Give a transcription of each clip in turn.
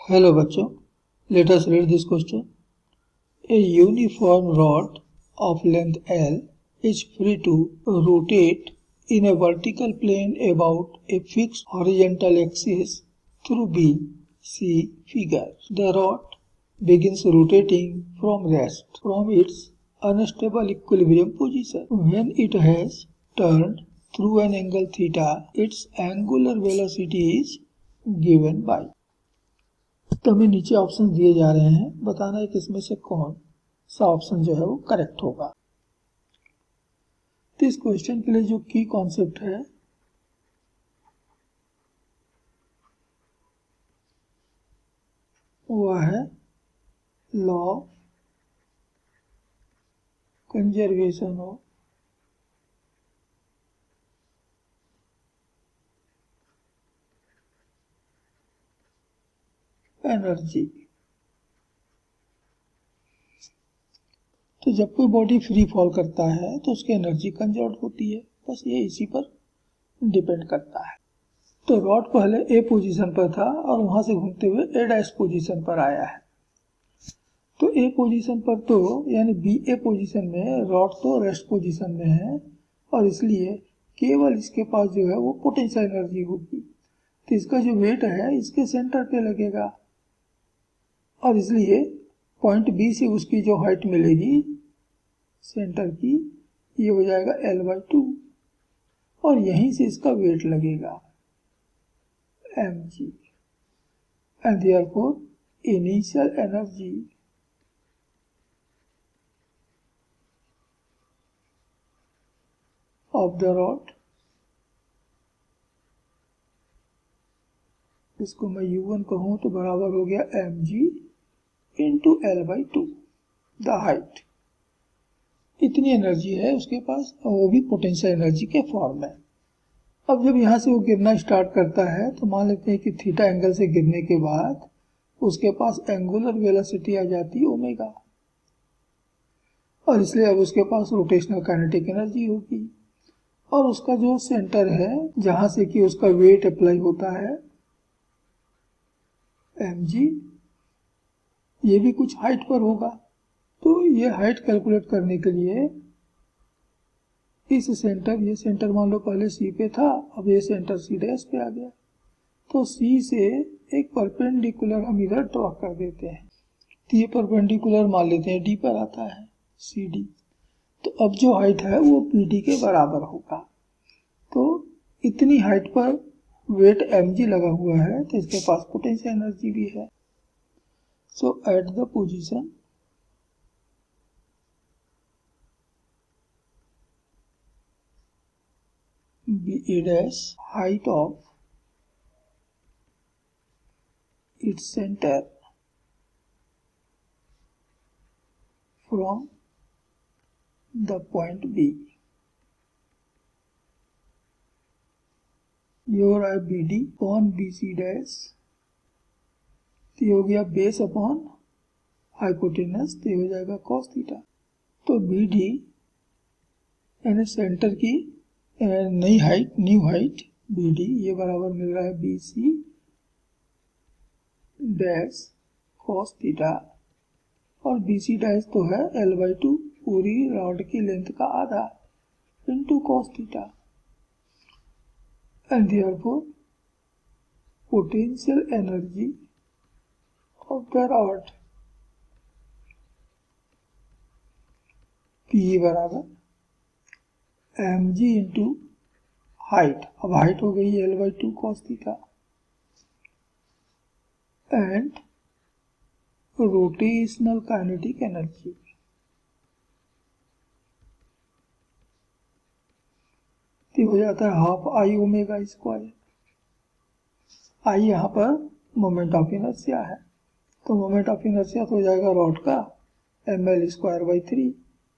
Hello बच्चों, let us read this question. A uniform rod of length L is free to rotate in a vertical plane about a fixed horizontal axis through B. See figure. The rod begins rotating from rest from its unstable equilibrium position. When it has turned through an angle theta, its angular velocity is given by. तो हमें नीचे option दिए जा रहे हैं, बताना है कि इसमें से कौन सा ऑप्शन जो है वो करेक्ट होगा। तो इस क्वेश्चन के लिए जो की कॉन्सेप्ट है वह है law of conservation of energy. तो जब कोई बॉडी फ्री फॉल करता है तो उसकी एनर्जी कंजर्व होती है, बस ये इसी पर डिपेंड करता है। तो रॉड पहले ए पोजीशन पर था और वहां से घूमते हुए ए डैश पोजीशन पर आया है। तो ए पोजीशन पर तो यानी बी ए पोजीशन में रॉड तो रेस्ट पोजीशन में है और इसलिए केवल इसके पास जो है वो पोटेंशियल एनर्जी होगी। तो इसका जो वेट है इसके सेंटर पे लगेगा और इसलिए पॉइंट बी से उसकी जो हाइट मिलेगी सेंटर की ये हो जाएगा L/2 और यहीं से इसका वेट लगेगा mg and therefore initial energy of the rod, इसको मैं U1 कहूं तो बराबर हो गया mg into L/2 the height. इतनी एनर्जी है उसके पास और वो भी पोटेंशियल एनर्जी के फॉर्म में। अब जब यहाँ से वो गिरना स्टार्ट करता है तो मान लेते हैं कि थीटा एंगल से गिरने के बाद उसके पास एंगुलर वेलोसिटी आ जाती है ओमेगा और इसलिए अब उसके पास रोटेशनल काइनेटिक एनर्जी होगी और उसका जो सेंटर है जहां से कि उसका वेट अप्लाई होता है mg, ये भी कुछ हाइट पर होगा। तो ये हाइट कैलकुलेट करने के लिए इस सेंटर, ये सेंटर मान लो पहले C पे था, अब ये सेंटर C डैश पे आ गया, तो C से एक परपेंडिकुलर हम इधर ड्रॉ कर देते हैं। तो ये परपेंडिकुलर मान लेते हैं D पर आता है CD। तो अब जो हाइट है वो PD के बराबर होगा। तो इतनी हाइट पर वेट mg लगा हुआ है तो इसके पास पोटेंशियल एनर्जी भी है। So at the position B dash, height of its center from the point B, ये हो रहा है BD अपॉन BC डैश, तो ये हो गया बेस अपॉन हाइपोटेनस, तो ये हो जाएगा cos थीटा। तो BD यानी सेंटर की नई हाइट, न्यू हाइट BD, ये बराबर मिल रहा है BC डैश cos थीटा और BC डैश तो है L/2 पूरी रॉड की लेंथ का आधा into cos theta and therefore potential energy of the rod P बराबर mg इंटू हाइट, अब हाइट हो गई L/2 cos theta and rotational kinetic energy. तो हो जाता है हाफ आई ओमेगा स्क्वायर। आई यहाँ पर मोमेंट ऑफ इनर्शिया है, तो मोमेंट ऑफ इनर्शिया तो हो जाएगा रॉड का ml²/3,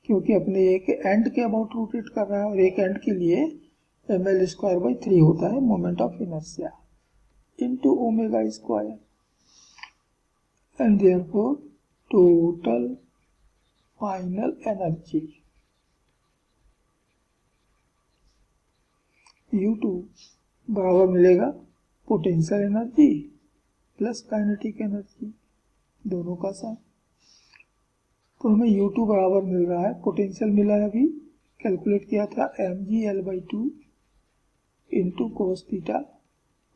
क्योंकि अपने एक एंड के अबाउट रोटेट कर रहा है और एक एंड के लिए ml²/3 होता है moment of inertia into omega square and therefore total final energy U2 बराबर मिलेगा potential energy plus kinetic energy, दोनों का साइन। तो हमें U2 बराबर मिल रहा है, पोटेंशियल मिला है, अभी कैलकुलेट किया था mgL/2 इंटू कोस थीटा,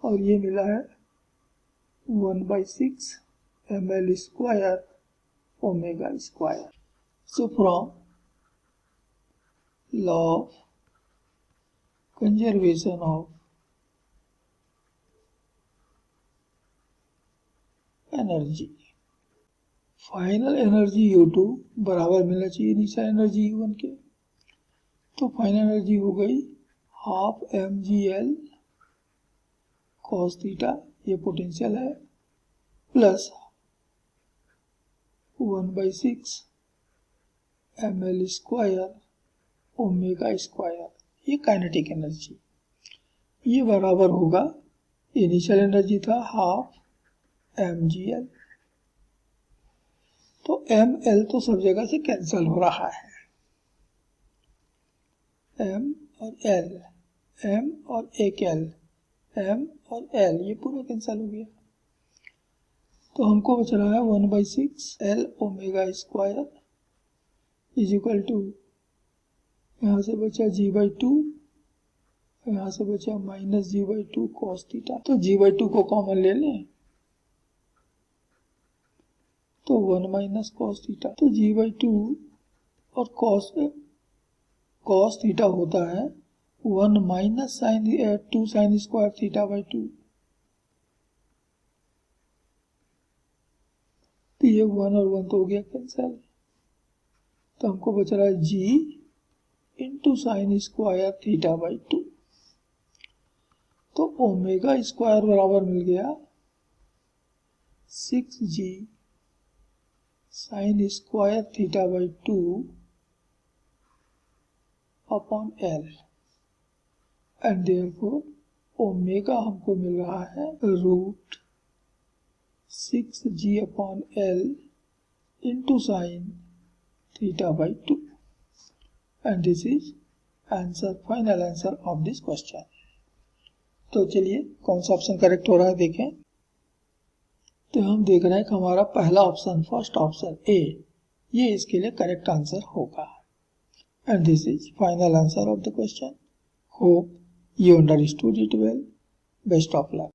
और ये मिला है 1/6 ml square omega square. So from law of conservation of energy, final energy U2 बराबर मिलना चाहिए इनिशियल एनर्जी U1 के। तो फाइनल एनर्जी हो गई हाफ mgL cos थीटा, ये पोटेंशियल है, plus 1/6 ml square omega square, ये काइनेटिक एनर्जी। ये बराबर होगा, इनिशियल एनर्जी था हाफ mgL, तो ml तो सब जगह से कैंसिल हो रहा है, m और l, m और एक l, m और l, ये पूरा कैंसिल हो गया। तो हमको बच रहा है 1/6 l omega square is equal to, यहाँ से बचा g/2, यहाँ से बचा माइनस g/2 cos थीटा। तो g/2 को कॉमन ले लें तो 1 माइनस cos थीटा, तो g/2 और cos थीटा होता है 1 माइनस साइन 2 साइन स्क्वायर थीटा/2। तो ये 1 और 1 तो हो गया कैंसिल, तो हमको बच रहा है g इंटू साइन स्क्वायर थीटा/2। तो ओमेगा स्क्वायर बराबर मिल गया 6g sine square थीटा/2 upon l, and therefore omega हमको मिल रहा है √6g upon l into sine थीटा/2, and this is answer, final answer of this question. तो चलिए कौन सा ऑप्शन करेक्ट हो रहा है देखें। तो हम देख रहे हैं कि हमारा पहला ऑप्शन, फर्स्ट ऑप्शन ए, ये इसके लिए करेक्ट आंसर होगा, and this is final answer of the question. Hope you understood it well. Best of luck.